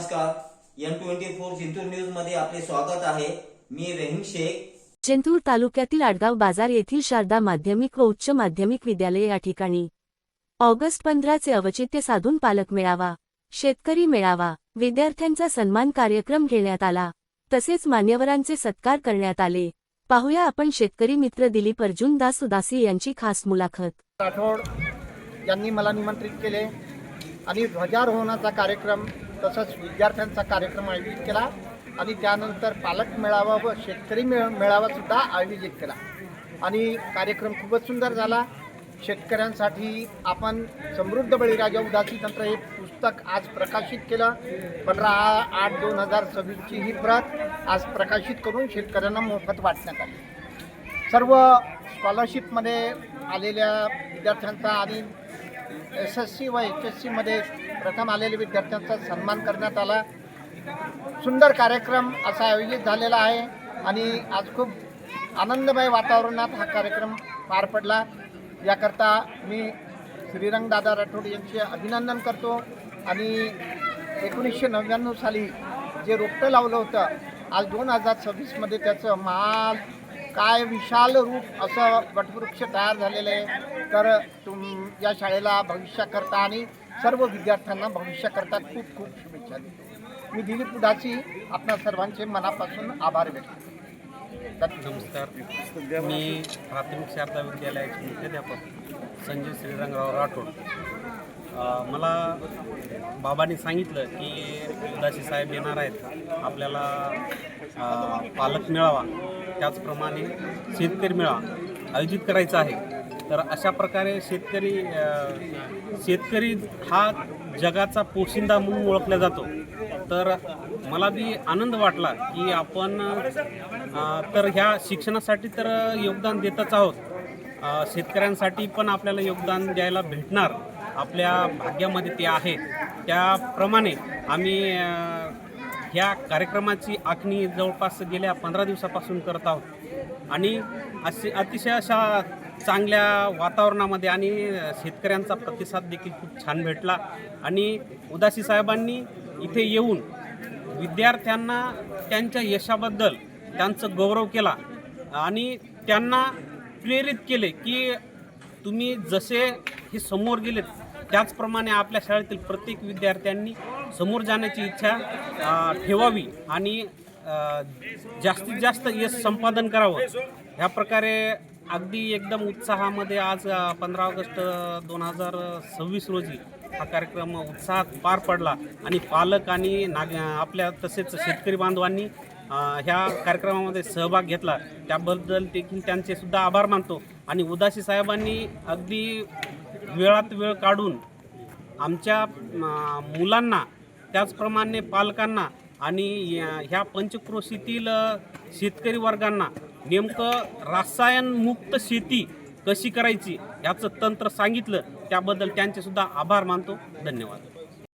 नमस्कार, M24 Jintur news मध्ये आपले स्वागत आहे। मी रहीम शेख। जिंतूर तालुक्यातील आडगाव बाजार येथील शारदा माध्यमिक व उच्च माध्यमिक विद्यालय या ठिकाणी ऑगस्ट 15 चे औचित्य साधून पालक मेळावा, शेतकरी मेळावा, विद्यार्थ्यांचा सन्मान कार्यक्रम घेण्यात आला। तसेच मान्यवरांचे सत्कार करण्यात आले। पाहूया आपण शेतकरी मित्र दिलीप अर्जुन दास उदासी यांची खास मुलाखत। राठोड यांनी मला निमंत्रित केले आणि ध्वजारोहणाचा कार्यक्रम तसंच विद्यार्थ्यांचा कार्यक्रम आयोजित केला आणि त्यानंतर पालक मेळावा व शेतकरी मेळावा सुद्धा आयोजित केला आणि कार्यक्रम खूपच सुंदर झाला। शेतकऱ्यांसाठी आपण समृद्ध बळीराजा उदासी तंत्र हे पुस्तक आज प्रकाशित केलं। 15/8/2026 ची ही प्रत आज प्रकाशित करून शेतकऱ्यांना मोफत वाटण्यात आली। सर्व स्कॉलरशिपमध्ये आलेल्या विद्यार्थ्यांचा आणि SSC व HSC मध्ये प्रथम आलेल्या विद्यार्थ्यांचा सन्मान करण्यात आला। सुंदर कार्यक्रम असा आयोजित झालेला आहे आणि आज खूप आनंदमय वातावरणात हा कार्यक्रम पार पडला। याकरता मी श्रीरंग दादा राठोड यांचे अभिनंदन करतो आणि 1999 साली जे रोपटं लावलं होतं आज 2026 मध्ये त्याचं महाल काय विशाल रूप असं वटवृक्ष तयार झालेलं आहे। तर या शाळेला भविष्याकरता आणि सर्व विद्यार्थ्यांना भविष्याकरता खूप खूप शुभेच्छा देतो। मी दिलीप उदासी आपणा सर्वांचे मनापासून आभार व्यक्त करतो। नमस्कार, मी प्राथमिक शारदा विद्यालयाचे मुख्याध्यापक संजय श्रीरंगराव राठोड। मला बाबांनी सांगितलं की उदासी साहेब येणार आहेत, आपल्याला पालक मेळावा त्याचप्रमाणे शेतकरी मेळावा आयोजित करायचा आहे। तर अशा प्रकारे शेतकरी हा जगाचा पोशिंदा म्हणून ओळखला जातो। तर मला बी आनंद वाटला की आपण तर ह्या शिक्षणासाठी तर योगदान देतच आहोत, शेतकऱ्यांसाठी पण आपल्याला योगदान द्यायला भेटणार, आपल्या भाग्यामध्ये ते आहे। त्याप्रमाणे आम्ही ह्या कार्यक्रमाची आखणी जवळपास गेल्या 15 दिवसापासून करत आहोत आणि अतिशय अशा चांगल्या वातावरणामध्ये आणि शेतकऱ्यांचा प्रतिसाद देखील खूप छान भेटला आणि उदासी साहेबांनी इथे येऊन विद्यार्थ्यांना त्यांच्या यशाबद्दल त्यांचं गौरव केला आणि त्यांना प्रेरित केले की तुम्ही जसे हे समोर गेलेत त्याचप्रमाणे आपल्या शाळेतील प्रत्येक विद्यार्थ्यांनी समोर जाण्याची इच्छा ठेवावी आणि जास्तीत जास्त यश संपादन करावं। ह्या प्रकारे अगदी एकदम उत्साहामध्ये आज 15 ऑगस्ट 2026 रोजी हा कार्यक्रम उत्साहात पार पडला आणि पालक आणि आपल्या तसेच शेतकरी बांधवांनी ह्या कार्यक्रमामध्ये सहभाग घेतला, त्याबद्दल देखील त्यांचे सुद्धा आभार मानतो। आणि उदासी साहेबांनी अगदी वेळात वेळ काढून आमच्या मुलांना त्याचप्रमाणे पालकांना आणि ह्या पंचक्रोशीतील शेतकरी वर्गांना नेमकं रसायनमुक्त शेती कशी करायची याचं तंत्र सांगितलं, त्याबद्दल त्यांचे सुद्धा आभार मानतो। धन्यवाद।